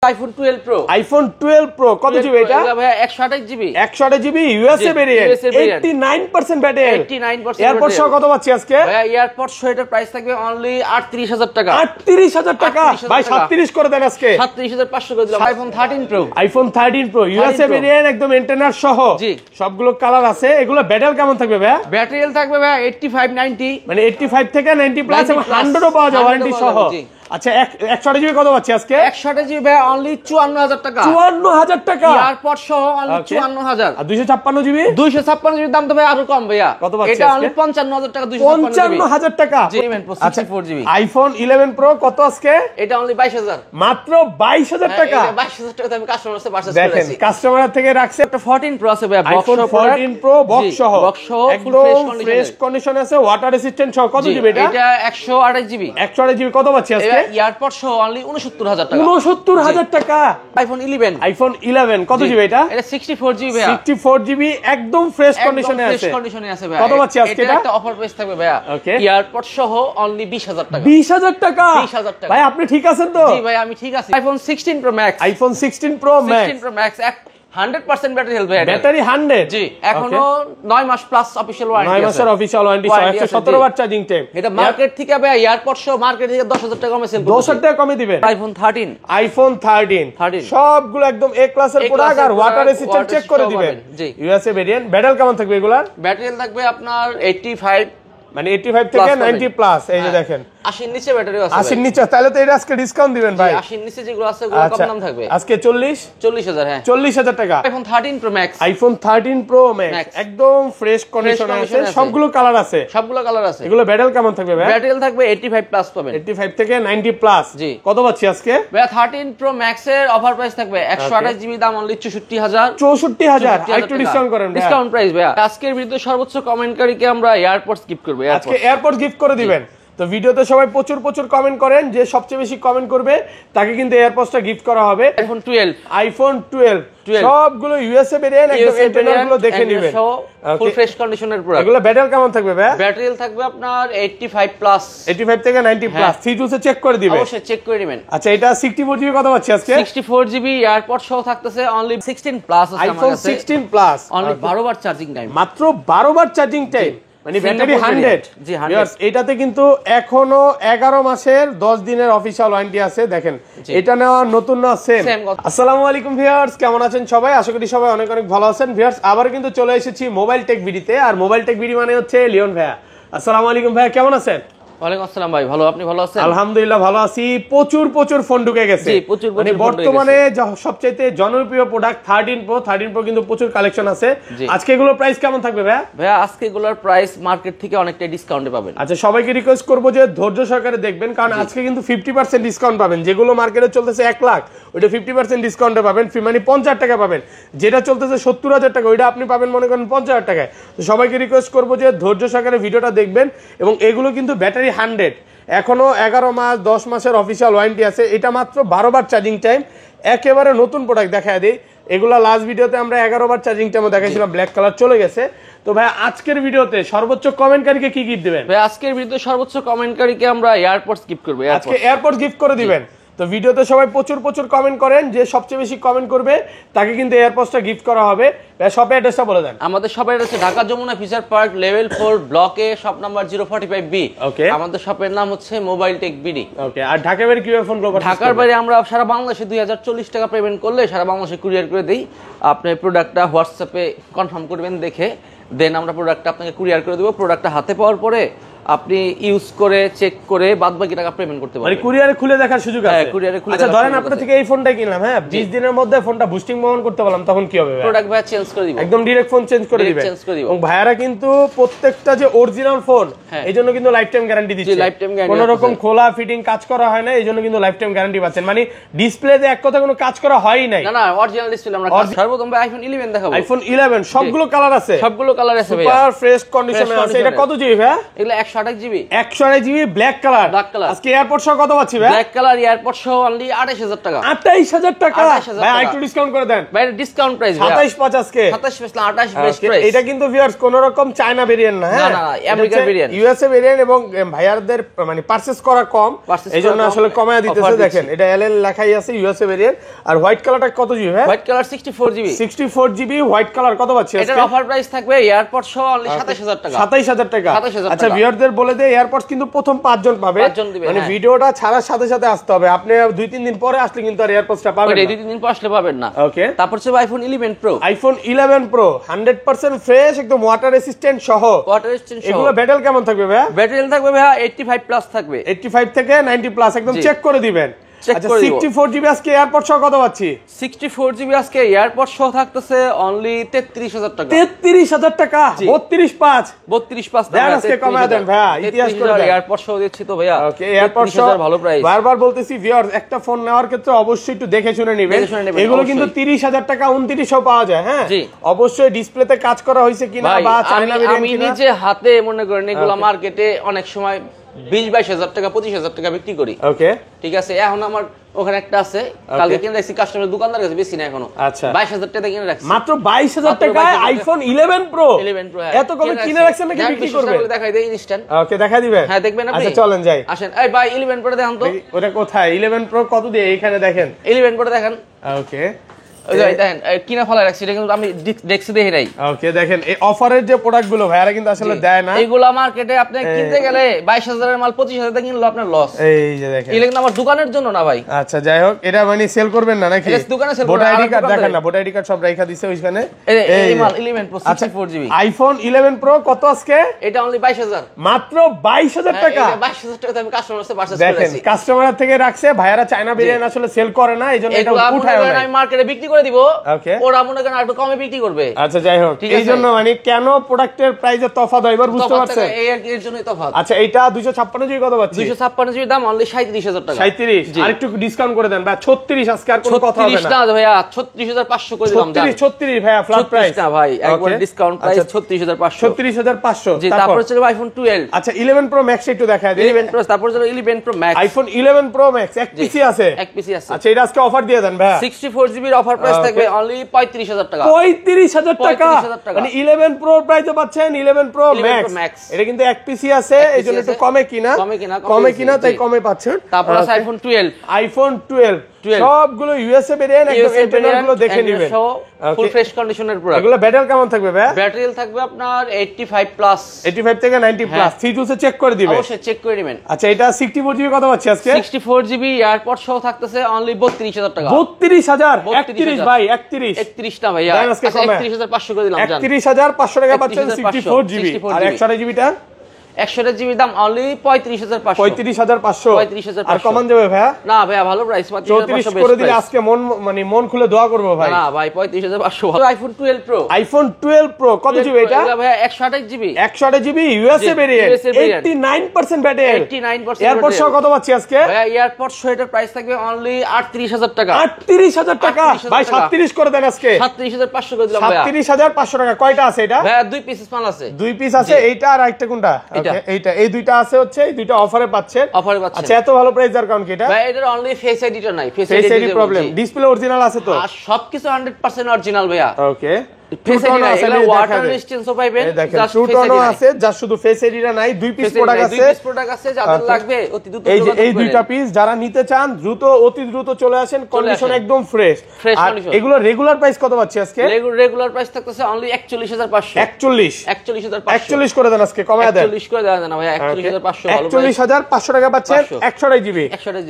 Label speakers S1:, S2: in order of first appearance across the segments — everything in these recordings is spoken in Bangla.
S1: iPhone 12 Pro
S2: iPhone 12 Pro কত জিবি এটা?
S1: ভাই 128 GB
S2: 128 GB USA variant 89% battery
S1: 89%
S2: AirPod সহ কত পাচ্ছি আজকে?
S1: ভাই এয়ারপড সহ এটার প্রাইস থাকবে অনলি 38000 টাকা
S2: 38000 টাকা ভাই 37 করে দেন আজকে
S1: 37500 করে দিলাম iPhone 13 Pro
S2: iPhone 13 Pro USA variant একদম এন্টেনার সহ
S1: জি
S2: সবগুলো কালার আছে এগুলো ব্যাটারি কেমন থাকবে ভাই?
S1: ব্যাটারি থাকবে ভাই 85 90
S2: মানে 85 থেকে 90 প্লাস এবং 100 ও পাওয়া যায় ওয়ারেন্টি সহ আচ্ছা 128 জিবি কত পাচ্ছি আজকে?
S1: 128 জিবি ভাই অনলি 54000 টাকা
S2: 54000 টাকা
S1: এয়ারপড সহ অনলি 54000
S2: আর 256 জিবি
S1: 256 জিবি দাম তো ভাই আরো কম ভাইয়া
S2: কত পাচ্ছি
S1: এটা অনলি 55000 টাকা
S2: 55000 টাকা
S1: জি 64 জিবি
S2: iPhone 11 Pro কত আজকে?
S1: এটা অনলি 22000
S2: মাত্র 22000 টাকা
S1: 22000 টাকা আমি কাস্টমার কাছে পারচেজ
S2: দেখেন
S1: করেছি
S2: কাস্টমার থেকে রাখছে
S1: একটা 14 Pro আছে ভাই
S2: iPhone 14 Pro বক্স সহ একদম ফ্রেশ কন্ডিশন আছে ওয়াটার রেসিস্ট্যান্ট সহ কত জিবি এটা?
S1: এটা 128 জিবি
S2: 128 জিবি কত পাচ্ছি আজকে?
S1: এয়ারপড সহ অনলি 69000 টাকা
S2: 69000 টাকা
S1: iPhone 11
S2: কত জিবি এটা?
S1: এটা 64 জিবি ভাই
S2: 64 জিবি একদম ফ্রেশ কন্ডিশনে আছে
S1: ফ্রেশ কন্ডিশনে আছে ভাই
S2: কত পাচ্ছি আজকে এটা?
S1: একটা অফার প্রাইস থাকবে ভাই এয়ারপড সহ অনলি 20000 টাকা
S2: 20000 টাকা
S1: 20000 টাকা
S2: ভাই আপনি ঠিক আছেন তো?
S1: জি ভাই আমি ঠিক আছি iPhone 16 Pro Max
S2: 16 Pro Max
S1: 100% battery health
S2: battery 100
S1: জি এখনো 9 মাস প্লাস অফিশিয়াল ওয়ারেন্টি আছে
S2: 9 মাসের official warranty 117 watt charging time
S1: এটা মার্কেট থেকে ভাই এয়ারপড সহ মার্কেট থেকে 10000 টাকা কমে সেল করতে
S2: 10000 টাকা কমে দিবেন iPhone 13 সবগুলো একদম এ ক্লাসের প্রোডাক্ট আর ওয়াটার রেসিস্ট্যান্ট চেক করে দিবেন
S1: জি
S2: ইউএসএ ভেরিয়েন্ট ব্যাটারি কেমন থাকবে এগুলার?
S1: ব্যাটারি থাকবে আপনার 85
S2: মানে 85 থেকে 90 প্লাস এই যে দেখেন
S1: 80 এর নিচে ব্যাটারি আছে
S2: 80 এর নিচে তাহলে তো এটা আজকে ডিসকাউন্ট দিবেন ভাই
S1: 80 এর নিচে যেগুলো আছে ওগুলো কম দাম থাকবে
S2: আজকে 40000
S1: হ্যাঁ
S2: 40000 টাকা
S1: iPhone 13 Pro Max
S2: iPhone 13 Pro Max একদম ফ্রেশ কন্ডিশনে আছে সবগুলো কালার আছে এগুলো ব্যাটারি কেমন থাকবে ভাই?
S1: ব্যাটারি থাকবে 85 প্লাস পাবেন
S2: 85 থেকে 90 প্লাস
S1: জি
S2: কত পাচ্ছি আজকে
S1: ভাই 13 Pro Max এর অফার প্রাইস থাকবে 128 জিবি দাম অনলি
S2: 64000 একটু ডিসকাউন্ট করেন ভাই
S1: ডিসকাউন্ট প্রাইস ভাই আজকের ভিডিওতে সর্বোচ্চ কমেন্টকারীকে আমরা এয়ারপডস গিফট করব
S2: আজকে এয়ারপড গিফট করে দিবেন তো ভিডিওতে সবাই প্রচুর কমেন্ট করেন যে সবচেয়ে বেশি কমেন্ট করবে তাকে কিন্তু এয়ারপডসটা গিফট করা হবে iPhone 12 সবগুলো ইউএসএ ভেরিয়েন্ট একদম ইন্টারনাল গুলো দেখে নেবেন
S1: ফুল ফ্রেশ কন্ডিশনের প্রোডাক্ট
S2: এগুলো ব্যাটারি কেমন থাকবে ভাই?
S1: ব্যাটারি থাকবে আপনার 85 প্লাস
S2: 85 থেকে 90 প্লাস সিটুসে চেক করে দিবেন
S1: অবশ্যই চেক করে নেবেন
S2: আচ্ছা এটা 64 জিবি কত পাচ্ছি আজকে?
S1: 64 জিবি এয়ারপড সহ থাকতেছে অনলি 16 প্লাস আছে আমার
S2: iPhone
S1: কাছে
S2: 16 প্লাস
S1: অনলি 12 বার চার্জিং টাইম
S2: মাত্র 12 বার চার্জিং টাইম মানে ব্যাটারি 100
S1: জি 100
S2: এটাতে কিন্তু এখনো 11 মাসের 10 দিনের অফিশিয়াল ওয়ারেন্টি আছে দেখেন এটা নেওয়া নতুন না সেম আসসালামু আলাইকুম ভিউয়ার্স কেমন আছেন সবাই আশা করি সবাই অনেক ভালো আছেন ভিউয়ার্স আবার কিন্তু চলে এসেছি মোবাইল টেক ভিডিওতে আর মোবাইল টেক ভিডিও মানে হচ্ছে লিওন ভাইয়া আসসালামু আলাইকুম ভাইয়া কেমন আছেন?
S1: ওয়ালাইকুম আসসালাম ভাই ভালো আপনি ভালো আছেন?
S2: আলহামদুলিল্লাহ ভালো আছি প্রচুর ফোন ঢুকে গেছে
S1: জি প্রচুর
S2: মানে বর্তমানে সবচেয়ে জনপ্রিয় প্রোডাক্ট 13 Pro কিন্তু প্রচুর কালেকশন আছে আজকে এগুলোর প্রাইস কেমন থাকবে ভাই?
S1: ভাই আজকে এগুলোর প্রাইস মার্কেট থেকে অনেকটা ডিসকাউন্টে পাবেন
S2: আচ্ছা সবাইকে রিকোয়েস্ট করব যে ধৈর্য সহকারে দেখবেন কারণ আজকে কিন্তু 50% ডিসকাউন্ট পাবেন যেগুলো মার্কেটে চলতেছে 1 লাখ ওইটা 50% ডিসকাউন্টে পাবেন মানে 50 টাকা পাবেন যেটা চলতেছে 70000 টাকা ওইটা আপনি পাবেন মনে করেন 50000 টাকায় তো সবাইকে রিকোয়েস্ট করব যে ধৈর্য সহকারে ভিডিওটা দেখবেন এবং এগুলো কিন্তু ব্যাটারি 100 এখনো 11 মাস 10 মাসের অফিশিয়াল ওয়ারেন্টি আছে এটা মাত্র 12 বার চার্জিং টাইম একেবারে নতুন প্রোডাক্ট দেখায় দেই এগুলা লাস্ট ভিডিওতে আমরা 11 বার চার্জিং টাইমও দেখাইছিলাম ব্ল্যাক কালার চলে গেছে তো ভাই আজকের ভিডিওতে সর্বোচ্চ কমেন্টকারীকে কি গিফট দিবেন?
S1: ভাই আজকের ভিডিওতে সর্বোচ্চ কমেন্টকারীকে আমরা এয়ারপডস গিফট করব
S2: আজকে এয়ারপডস গিফট করে দিবেন তো ভিডিওতে সবাই প্রচুর কমেন্ট করেন যে সবচেয়ে বেশি কমেন্ট করবে তাকে কিন্তু এয়ারপডসটা গিফট করা হবে শপের অ্যাড্রেসটা বলে দেন
S1: আমাদের শপের address Dhaka Jamuna future park level 4 ব্লকে শপ নাম্বার 045B
S2: ওকে
S1: আমাদের শপের নাম হচ্ছে মোবাইল টেক বিডি
S2: ওকে আর ঢাকার বাইরে কিভাবে ফোন করব?
S1: ঢাকার বাইরে আমরা সারা বাংলাদেশে 2040 টাকা পেমেন্ট করলে সারা বাংলাদেশে কুরিয়ার করে দেই আপনি প্রোডাক্টটা হোয়াটসঅ্যাপে কনফার্ম করবেন দেখে দেন আমরা প্রোডাক্টটা আপনাকে কুরিয়ার করে দেব প্রোডাক্টটা হাতে পাওয়ার পরে আপনি ইউজ করে চেক করে বাদবাকি টাকা পেমেন্ট করতে পারবেন
S2: মানে কুরিয়ারে খুলে দেখার সুযোগ আছে
S1: হ্যাঁ কুরিয়ারে খুলে
S2: আচ্ছা ধরেন আপনার থেকে এই ফোনটা কিনলাম হ্যাঁ 20 দিনের মধ্যে ফোনটা বুস্টিং বহন করতে বললাম তখন কি হবে?
S1: প্রোডাক্ট ভাই চেঞ্জ করে দিব
S2: একদম ডাইরেক্ট ফোন চেঞ্জ করে দিবেন এবং ভাইয়ারা কিন্তু প্রত্যেকটা যে অরিজিনাল ফোন এইজন্য কিন্তু লাইফ টাইম গ্যারান্টি দিচ্ছে
S1: লাইফ টাইম গ্যারান্টি
S2: কোনো রকম খোলা ফিটিং কাজ করা হয় না এইজন্য কিন্তু লাইফ টাইম গ্যারান্টি পাচ্ছেন মানে ডিসপ্লেতে এক কথা কোনো কাজ করা হয়ই নাই
S1: না অরিজিনাল ডিসপ্লে আমরা সর্বপ্রথম ভাই iPhone 11 দেখাবো
S2: iPhone 11 সবগুলো কালার আছে
S1: ভাই
S2: সুপার ফ্রেশ কন্ডিশনে আছে এটা কত জিবি ভাই?
S1: এগুলা 128 জিবি
S2: 128 জিবি ব্ল্যাক কালার আজকে এয়ারপোর্ট সহ কত পাচ্ছি ভাই?
S1: ব্ল্যাক কালার এয়ারপোর্ট সহ অনলি 28000 টাকা।
S2: 28000 টাকা ভাই, একটু ডিসকাউন্ট করে দেন
S1: ভাই। ডিসকাউন্ট প্রাইস
S2: 27.5 আজকে
S1: 27 না 28 বেস্ট প্রাইস।
S2: এটা কিন্তু ভিউয়ার্স কোন রকম চায়না ভেরিয়েন্ট না, হ্যাঁ
S1: না আমেরিকান ভেরিয়েন্ট,
S2: ইউএসএ ভেরিয়েন্ট এবং ভাইয়ারদের মানে পারচেজ করা কম, এইজন্য আসলে কমায়া দিতেছে। দেখেন এটা এলএল লেখাই আছে ইউএসএ ভেরিয়েন্ট। আর হোয়াইট কালারটা কত জিবি ভাই?
S1: White colour 64 GB
S2: 64 GB white colour কত পাচ্ছি আজকে?
S1: এটার অফার প্রাইস থাকবে এয়ারপোর্ট সহ অনলি 27000 টাকা।
S2: 27000 টাকা।
S1: 27000
S2: আচ্ছা ভিউয়ারদের বলে দেই এয়ারপোর্টস কিন্তু প্রথম 5 জন পাবে, মানে ভিডিওটা ছাড়ার সাথে সাথে আসতে হবে। আপনি 2-3 দিন পরে আসলে কিন্তু আর এয়ারপোর্টসটা পাবেন না।
S1: 2-3 দিন পর আসলে পাবেন না।
S2: ওকে,
S1: তারপর হচ্ছে iPhone 11 pro.
S2: IPhone 11 pro 100% fresh, একদম ওয়াটার রেসিস্ট্যান্ট সহ।
S1: ওয়াটার রেসিস্ট্যান্ট সহ।
S2: এগুলো ব্যাটারি কেমন থাকবে ভাই?
S1: ব্যাটারি থাকবে ভাই 85 প্লাস থাকবে।
S2: 85 থেকে 90 প্লাস একদম চেক করে দিবেন। আচ্ছা 64 জিবি আজকে এয়ারপোর্ট সহ কত পাচ্ছি?
S1: 64 জিবি আজকে এয়ারপোর্ট সহ থাকতেছে অনলি 33000 টাকা।
S2: 33000 টাকা
S1: 32.5
S2: দেন আজকে কমায় দেন ভাইয়া, ইতিহাস করে দেন।
S1: এয়ারপোর্ট সহ দিচ্ছি তো ভাইয়া।
S2: ওকে, এয়ারপোর্ট সহ
S1: ভালো প্রাইস।
S2: বারবার বলতেছি ভিউয়ার্স, একটা ফোন নেওয়ার ক্ষেত্রে অবশ্যই একটু দেখে শুনে নেবেন। এগুলো কিন্তু 30000 টাকা 2900 পাওয়া যায়। হ্যাঁ অবশ্যই ডিসপ্লেতে কাজ করা হয়েছে কিনা বা চায়না ভেরিয়েন্ট কিনা।
S1: আমি নিজে হাতে মনে করেন এগুলো মার্কেটে অনেক সময় 20-22 টাকা 25,000 টাকা বিক্রি করি।
S2: ওকে ঠিক
S1: আছে, এখন আমার ওখানে একটা আছে, কালকে কিনে রাখছি কাস্টমার দোকানদার কাছে, বেশি না এখনো।
S2: আচ্ছা
S1: 22000 টাকা কিনে রাখছি,
S2: মাত্র 22000 টাকায় আইফোন 11 প্রো। এত কমে কিনে রাখছেন নাকি বিক্রি করবেন?
S1: দেখাই দেই ইনস্ট্যান্ট।
S2: ওকে দেখাই দিবেন?
S1: হ্যাঁ দেখবেন আপনি।
S2: আচ্ছা চলেন যাই,
S1: আসেন। এই ভাই 11 প্রো দেখান তো।
S2: ওটা কোথায়? 11 প্রো কত দিয়ে? এখানে দেখেন
S1: 11 প্রো দেখেন।
S2: ওকে
S1: ওই যে দেখেন কিনা ফলা রাখছি, এটা কিন্তু আমি দেখছি দেখি নাই।
S2: ওকে দেখেন এই অফারের যে প্রোডাক্ট গুলো ভাইরা কিন্তু আসলে দেয় না।
S1: এইগুলা মার্কেটে আপনি কিনতে গেলে 22000 এর মাল 25000 টাকা কিনলো আপনার লস।
S2: এই যে দেখেন
S1: এটা কিন্তু আমার দোকানের জন্য না ভাই।
S2: আচ্ছা যাই হোক, এটা মানে সেল করবেন না নাকি?
S1: এটা দোকানে সেল করব।
S2: ভোটার আইডি কার্ড দেখেন না, ভোটার আইডি কার্ড সব রাখা দিছে ওইখানে।
S1: এই মাল 11 প্রো 64 জিবি
S2: আইফোন 11 প্রো কত আজকে?
S1: এটা অনলি 22000,
S2: মাত্র 22000 টাকা।
S1: 22000 টাকা আমি কাস্টমার কাছে পারচেজ
S2: করেছি। দেখেন কাস্টমার থেকে রাখছে, ভাইরা চায়না ভেরিয়েন্ট আসলে সেল করে না, এইজন্য এটা উঠায় না।
S1: আমি মার্কেটে বিক্রি করে দিব,
S2: ওকে
S1: ওরা মনে করেন একটু কমে বিক্রি করবে।
S2: আচ্ছা যাই হোক, এইজন্য মানে কেন প্রোডাক্টের প্রাইসের তফাৎ হয় এবার বুঝতে পারছেন?
S1: এই এর জন্যই তফাৎ।
S2: আচ্ছা এটা 256 জিবি কত পাচ্ছি?
S1: 256 জিবি দাম অনলি 37000 টাকা।
S2: 37 আর একটু ডিসকাউন্ট করে দেন ভাই। 36 আজকে আর কোনো কথা হবে না।
S1: 36 না ভাইয়া, 36500 করে দিলাম।
S2: 36 ভাইয়া ফ্ল্যাট প্রাইস
S1: না ভাই, একবার ডিসকাউন্ট প্রাইস 36500।
S2: 36500
S1: জি। তারপর হচ্ছে আইফোন 12।
S2: আচ্ছা 11 প্রো ম্যাক্স একটু দেখায় দিই।
S1: 11 প্রো, তারপর হচ্ছে 11 pro max.
S2: IPhone 11 pro max এক পিসি আছে।
S1: এক পিসি আছে।
S2: আচ্ছা এটা আজকে অফার দিয়ে দেন ভাইয়া।
S1: 64 জিবির অফার প্রাইস থাকবে অনলি 35000 টাকা।
S2: 35000 টাকা, মানে 11 প্রো প্রাইসে পাচ্ছেন 11 প্রো ম্যাক্স। এটা কিন্তু এক পিসি আছে, এইজন্য একটু কমে কিনা তাই কমে পাচ্ছেন।
S1: তারপর আছে আইফোন 12।
S2: আইফোন 12 সবগুলো ইউএসএ ভেরিয়েন্ট, একদম ইন্টারনাল গুলো দেখে নেবেন।
S1: ফুল ফ্রেশ কন্ডিশনের প্রোডাক্ট।
S2: এগুলো ব্যাটারি কেমন থাকবে ভাই?
S1: ব্যাটারি থাকবে আপনার 85 প্লাস,
S2: 85 থেকে 90 প্লাস। ফিচারস চেক করে দিবেন,
S1: অবশ্যই চেক করে নেবেন।
S2: আচ্ছা এটা 64 জিবি কত পাচ্ছি আজকে?
S1: 64 জিবি এয়ারপড সহ থাকতেছে অনলি 32000 টাকা।
S2: 32000 31 ভাই 31
S1: না ভাইয়া, আচ্ছা 31500 করে দিলাম।
S2: 31500 টাকা পাচ্ছেন 64 জিবি। আর 128 জিবিটা
S1: 128 জিবি দাম অনলি 35500।
S2: 35500 আর কমান যাবে ভাইয়া?
S1: না ভাইয়া ভালো প্রাইস,
S2: 34 করে দিলে আজকে মন খুলে দোয়া করব ভাই।
S1: না ভাই 35500। IPhone 12 pro.
S2: আইফোন 12 প্রো কত জিবি এটা?
S1: এটা ভাইয়া 128 GB.
S2: 128 GB USA variant, 89% battery.
S1: 89%
S2: AirPod সহ কত পাচ্ছি আজকে?
S1: ভাইয়া এয়ারপড সহ এটার প্রাইস থাকবে অনলি 38000 টাকা।
S2: 38000 টাকা ভাই, 37 করে দেন আজকে।
S1: 37500 করে দিলাম ভাইয়া।
S2: 37500 টাকা। কয়টা আছে এটা?
S1: ভাইয়া 2 পিস মাল আছে। 2
S2: পিস আছে, এইটা আর একটা কোনটা? এইটা, এই দুইটা আছে হচ্ছে, এই দুইটা অফারে পাচ্ছেন। আচ্ছা এত ভালো প্রাইস আর কারণ কি এটা?
S1: ভাই এটার অনলি ফেস আইডিটা নাই, face
S2: ID problem. Display original আছে তো?
S1: আর সবকিছু 100% অরিজিনাল ভাইয়া।
S2: ওকে
S1: ফেস আইডি নাই, এটা ওয়াটার রেজিস্ট্যান্সও পাবেন।
S2: জাস্ট ফেস আইডি আছে, জাস্ট শুধু ফেস আইডিটা নাই। 2 পিস প্রোডাক্ট আছে, 2
S1: পিস প্রোডাক্ট আছে, যাদের লাগবে অতি দ্রুত
S2: এই যে এই দুইটা পিস যারা নিতে চান অতি দ্রুত চলে আসেন। কন্ডিশন একদম ফ্রেশ কন্ডিশন। এগুলো রেগুলার প্রাইস কত পাচ্ছি আজকে?
S1: রেগুলার প্রাইস থাকতেছে অনলি 41500।
S2: 41 করে দেন আজকে, কমায় দেন।
S1: 41 করে দেন না ভাই, 41500 ভালো প্রাইস।
S2: 41500 টাকা পাচ্ছেন 128 জিবি।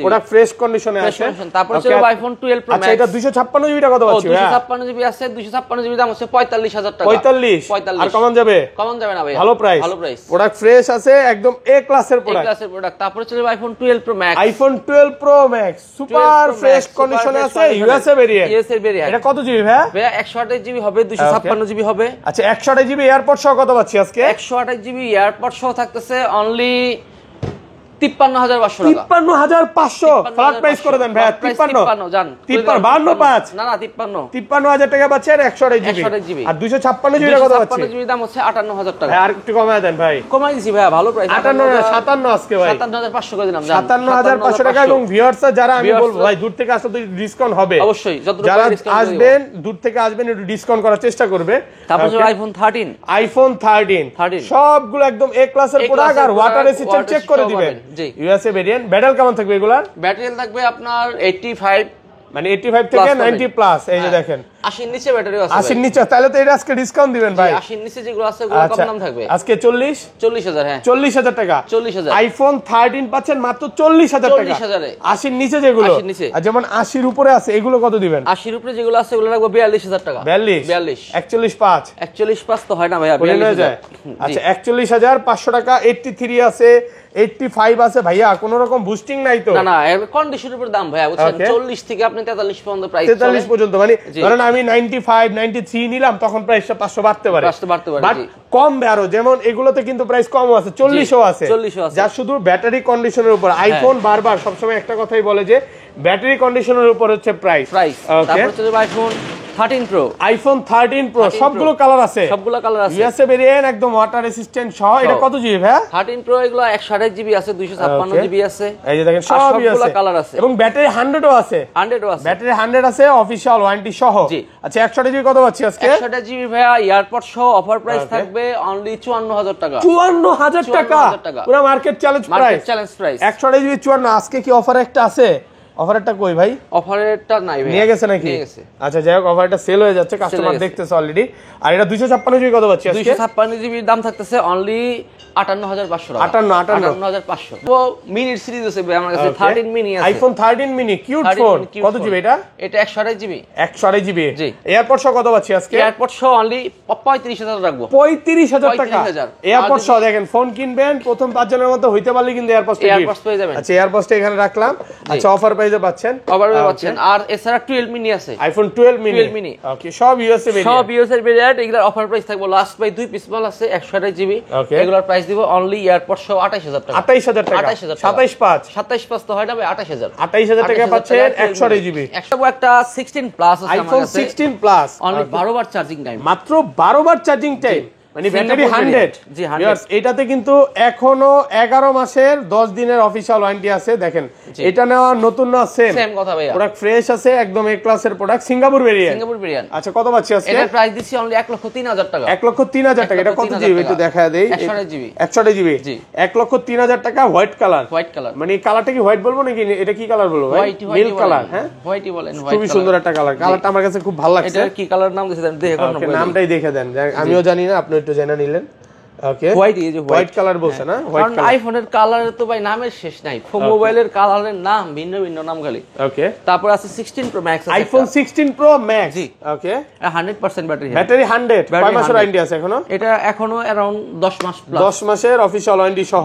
S2: ওটা ফ্রেশ কন্ডিশনে আছে।
S1: তারপর হচ্ছে আইফোন 12 প্রো ম্যাক্স।
S2: আচ্ছা এটা 256 জিবি কত পাচ্ছি ভাই?
S1: 256 জিবি আছে, 256 জিবি দাম হচ্ছে 45000 টাকা।
S2: 45 আর কমান যাবে?
S1: কমান যাবে না ভাই,
S2: ভালো প্রাইস। প্রোডাক্ট ফ্রেশ আছে, একদম এ ক্লাসের প্রোডাক্ট।
S1: তারপর হচ্ছে iPhone 12 pro max.
S2: IPhone 12 pro max super fresh কন্ডিশনে আছে, ইউএসএ ভেরিয়েন্ট। এটা কত জিবি ভাই?
S1: 128 জিবি হবে, 256 জিবি হবে।
S2: আচ্ছা 128 জিবি এয়ারপড সহ কত পাচ্ছি আজকে?
S1: 128 জিবি এয়ারপড সহ থাকতেছে অনলি 53,500 টাকা।
S2: 53,500 ফ্ল্যাট প্রাইস করে দেন ভাই। 53
S1: জান
S2: 52
S1: না না 53
S2: 53,000 টাকা পাচ্ছেন 128 জিবি। আর 256 জিবি কত পাচ্ছেন?
S1: 256 জিবি দাম হচ্ছে 58,000 টাকা।
S2: আর একটু কমায় দেন ভাই।
S1: কমাই দিছি ভাই, ভালো প্রাইস।
S2: 57 আজকে ভাই
S1: 57,500 করে দিলাম।
S2: 57,500 টাকা। এবং ভিউয়ার্স যারা আমি বলবো ভাই দূর থেকে আসলে ডিসকাউন্ট হবে
S1: অবশ্যই,
S2: যারা আসবেন দূর থেকে আসবেন একটু ডিসকাউন্ট করার চেষ্টা করবে।
S1: তারপর আইফোন 13
S2: সবগুলো একদম এ ক্লাসের প্রোডাক্ট আর ওয়াটার রেসিস্ট্যান্ট চেক করে দিবেন। USA variant. ব্যাটারি কেমন থাকবে এগুলার?
S1: ব্যাটারি থাকবে আপনার 85
S2: মানে 85 থেকে 90 প্লাস। এই যে দেখেন
S1: 80 এর নিচে ব্যাটারি আছে।
S2: 80 এর নিচে, তাহলে তো এটা আজকে ডিসকাউন্ট দিবেন ভাই।
S1: 80 এর নিচে যেগুলো আছে ওগুলো কম দাম থাকবে।
S2: আজকে 40,000
S1: হ্যাঁ
S2: 40,000 টাকা।
S1: 40,000
S2: আইফোন 13 পাচ্ছেন মাত্র 40,000 টাকা।
S1: 40,000 এ
S2: 80 এর নিচে যেগুলো,
S1: 80 নিচে।
S2: আর যেমন 80 এর উপরে আছে এগুলো কত দিবেন?
S1: 80 এর উপরে যেগুলো আছে ওগুলো রাখবো 42,000 টাকা।
S2: 42 41.5
S1: 41.5 তো হয় না ভাইয়া,
S2: বলে
S1: 42,000
S2: যায়। আচ্ছা 41,500 টাকা। 83 আছে, 85 আছে ভাইয়া, কোনো রকম বুস্টিং নাই তো?
S1: না না, কন্ডিশনের উপর দাম ভাইয়া, বুঝছেন? 40 থেকে আপনি 43 পর্যন্ত প্রাইস
S2: 43 পর্যন্ত। মানে ধরেন আমি 95 93 নিলাম, তখন প্রাইসটা 500 বাড়তে পারে। বাট কমবে আরো। যেমন এগুলোতে কিন্তু প্রাইস কম আছে, 40ও আছে, যা শুধু ব্যাটারি কন্ডিশনের উপর। আইফোন বারবার সবসময় একটা কথাই বলে যে ব্যাটারি কন্ডিশনের উপর হচ্ছে প্রাইস।
S1: তারপর হচ্ছে আইফোন 13 প্রো।
S2: আইফোন 13 প্রো সবগুলো কালার আছে,
S1: সবগুলো কালার আছে।
S2: ইউএসএ ভেরিয়েন্ট একদম ওয়াটার রেসিস্ট্যান্ট সহ। এটা কত জিবি ভাই?
S1: 13 প্রো এগুলো 128 জিবি আছে, 256 জিবি আছে।
S2: এই যে দেখেন সবই আছে,
S1: কালার আছে।
S2: এবং ব্যাটারি 100ও আছে।
S1: 100ও আছে,
S2: ব্যাটারি 100 আছে, অফিশিয়াল ওয়ারেন্টি সহ। আচ্ছা 128 জিবি কত পাচ্ছি আজকে?
S1: 128 জিবি ভাইয়া এয়ারপড সহ অফার প্রাইস থাকবে অনলি 54,000 টাকা।
S2: 54,000 টাকা পুরো মার্কেট চ্যালেঞ্জ প্রাইস। 128 জিবি 54। আজকে কি অফার একটা আছে? অফারটা কই ভাই?
S1: অফারটা নাই ভাই,
S2: নিয়ে গেছে নাকি? আচ্ছা যাই হোক, অফারটা সেল হয়ে যাচ্ছে, কাস্টমার দেখতেছে অলরেডি। আর এটা 256 জিবি কত পাচ্ছি আজকে?
S1: 256 জিবির দাম থাকতেছে অনলি 58,500 টাকা। 58,500। তো মিনির সিরিজ আছে ভাই আমার কাছে, 13 মিনি আছে।
S2: IPhone 13 mini cute phone. কত জিবি এটা?
S1: এটা 128 জিবি।
S2: 128 জিবি।
S1: জি।
S2: এয়ারপড সহ কত পাচ্ছি আজকে?
S1: এয়ারপড সহ অনলি 35,000 রাখবো।
S2: 35,000 টাকা এয়ারপড সহ। দেখেন ফোন কিনবেন, প্রথম 5 জনের মধ্যে হইতে পারলে কিন্তু এয়ারপডস
S1: পেয়ে যাবেন।
S2: আচ্ছা এয়ারপডসটা এখানে রাখলাম। আচ্ছা অফার প্রাইসে পাচ্ছেন।
S1: পাচ্ছেন। আর এছাড়া 12 মিনি আছে,
S2: আইফোন 12 মিনি। ওকে সব ইউএসএ ভেরিয়েন্ট,
S1: সব ইউএসএ ভেরিয়েন্ট। এগুলোর অফার প্রাইস থাকবে লাস্ট বাই 2 পিস মাল আছে 128 জিবি। এগুলোর প্রাইস দিব অনলি এয়ারপড সহ 28,000 টাকা।
S2: 28,000 টাকা। 27.5
S1: তো হয় না ভাই, 28,000।
S2: 28,000 টাকা পাচ্ছেন 128 জিবি।
S1: একটা 16 প্লাস আছে আমার
S2: আইফোন
S1: কাছে।
S2: 16 প্লাস
S1: অনলি 12 বার চার্জিং টাইম।
S2: মাত্র 12 বার চার্জিং টাইম, মানে ব্যাটারি 100।
S1: জি 100।
S2: এটাতে কিন্তু এখনো 11 মাসের 10 দিনের অফিশিয়াল ওয়ারেন্টি আছে। দেখেন এটা নেওয়া নতুন না, সেম
S1: কথা ভাইয়া।
S2: প্রোডাক্ট ফ্রেশ আছে, একদম এ ক্লাসের প্রোডাক্ট, সিঙ্গাপুর ভেরিয়েন্ট।
S1: আচ্ছা
S2: কত পাচ্ছি আজকে?
S1: এটার প্রাইস দিছি অনলি 1,03,000 টাকা।
S2: 1,03,000 টাকা। এটা কত জিবি একটু দেখায় দেই।
S1: 128 জিবি।
S2: 128 জিবি। 1,03,000 টাকা। White colour. মানে এই কালারটা কি হোয়াইট বলবো নাকি এটা কি কালার বলবো ভাই? Milk colour. হ্যাঁ
S1: হোয়াইটই বলেন।
S2: খুবই সুন্দর একটা কালার। কালারটা আমার কাছে খুব ভালো লাগছে।
S1: এটা কি কালার নাম দিয়েছেন দেখে কোন
S2: নামটাই দেখে দেন, আমিও জানি না, আপনি একটু জেনে নিলেন। ওকে হোয়াইট কালার বলছে না?
S1: কারণ আইফোনের কালারে তো ভাই নামের শেষ নাই, মোবাইলের কালারের নাম ভিন্ন ভিন্ন নাম খালি।
S2: ওকে
S1: তারপর আছে 16 প্রো ম্যাক্স আছে,
S2: আইফোন 16 প্রো ম্যাক্স।
S1: জি
S2: ওকে
S1: 100% ব্যাটারি।
S2: 100 কয় মাসের ওয়ারেন্টি আছে এখনো?
S1: এটা এখনো अराउंड 10 মাস প্লাস।
S2: 10 মাসের অফিশিয়াল ওয়ারেন্টি সহ।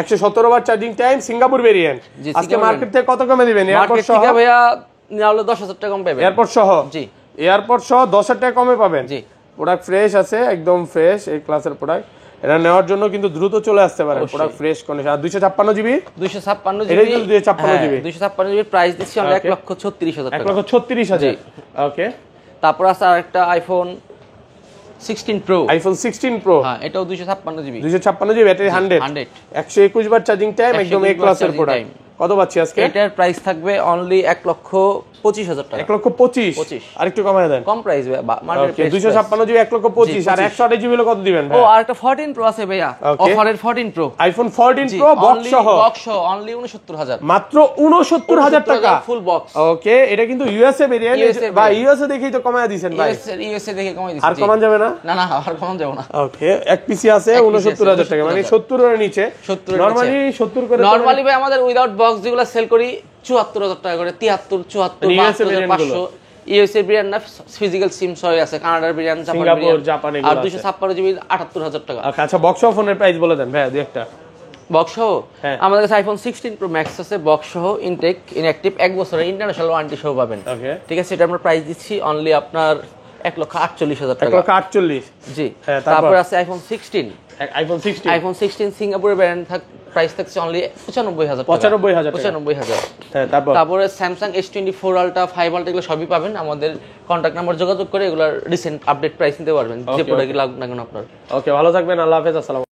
S2: 117 বার চার্জিং টাইম, সিঙ্গাপুর ভেরিয়েন্ট। আজকে মার্কেট থেকে কত কমে দিবেন? এয়ারপড সহ
S1: ভাইয়া নিলে 10,000 টাকা কম পাবেন।
S2: এয়ারপড সহ?
S1: জি
S2: এয়ারপড সহ 10,000 টাকা কমে পাবেন।
S1: জি
S2: প্রোডাক্ট ফ্রেশ আছে, একদম ফ্রেশ এই ক্লাসের প্রোডাক্ট। এটা নেওয়ার জন্য কিন্তু দ্রুত চলে আসতে পারে, প্রোডাক্ট ফ্রেশ কন্ডিশন। আর 256 জিবি।
S1: 256 জিবি।
S2: এটা কিন্তু 256 জিবি।
S1: 256 জিবি প্রাইস দিচ্ছি আমরা 1,36,000 টাকা।
S2: 1,36,000। ওকে তারপর
S1: আছে আরেকটা আইফোন 16 প্রো।
S2: IPhone 16 pro.
S1: হ্যাঁ এটাও 256 জিবি।
S2: 256 GB, battery 100। 121 বার চার্জিং টাইম, একদম এ ক্লাসের প্রোডাক্ট। কত পাচ্ছি আজকে?
S1: এটার প্রাইস থাকবে অনলি 1,25,000 টাকা।
S2: 1,25,000 আর একটু কমায় দেন।
S1: কম প্রাইস মার্কেট প্রাইস
S2: 256 জিবি 1,25,000 আর 128 জিবি হলো কত দিবেন ভাই?
S1: ও আর একটা 14 প্রো আছে ভাইয়া, অফারের 14 প্রো।
S2: আইফোন 14 প্রো বক্স সহ
S1: অনলি 69,000।
S2: মাত্র 69,000 টাকা
S1: ফুল বক্স।
S2: ওকে এটা কিন্তু ইউএসএ ভেরিয়েন্ট ভাই, ইউএসএ দেখেই তো কমায় দিবেন ভাই।
S1: ইউএসএ দেখে কমাই দিছি।
S2: আর কমান যাবে না?
S1: না না আর কমান যাবে না।
S2: ওকে এক পিসি আছে 69,000 টাকা, মানে 70 এর নিচে। নরমালি 70 করে।
S1: নরমালি ভাই আমাদের উইদাউট বক্স যেগুলো সেল করি 74,000 টাকা করে, 73, 74, 500। ইউএসএ ব্র্যান্ড না, ফিজিক্যাল সিম সহ আছে, কানাডার ব্র্যান্ড,
S2: জাপান
S1: আর 256 জিবি 78,000 টাকা।
S2: আচ্ছা বক্স ফোনের প্রাইস বলে দেন ভাই দুই একটা।
S1: বক্স সহ আমাদের কাছে আইফোন 16 প্রো ম্যাক্স আছে, বক্স সহ, ইনটেক, ইনঅ্যাক্টিভ, 1 বছরের ইন্টারন্যাশনাল ওয়ারেন্টি সহ পাবেন। ঠিক আছে, এটা আমরা প্রাইস দিচ্ছি অনলি আপনার 1,48,000 টাকা।
S2: 1,48,000
S1: জি। তারপর আছে আইফোন 16।
S2: আইফোন 16
S1: সিঙ্গাপুরের ব্র্যান্ড প্রাইস থাকছে অনলি 95,000
S2: 95,000 টাকা।
S1: 95,000।
S2: হ্যাঁ, তারপরে
S1: স্যামসাং S24 আলট্রা 5 আলট্রা এগুলো সবই পাবেন, আমাদের কন্ট্যাক্ট নাম্বার যোগাযোগ করে এগুলোর রিসেন্ট আপডেট প্রাইস নিতে পারবেন, যে প্রোডাক্ট লাগুক না কেন আপনার।
S2: ওকে, ভালো থাকবেন, আল্লাহ হাফেজ, আসসালাম।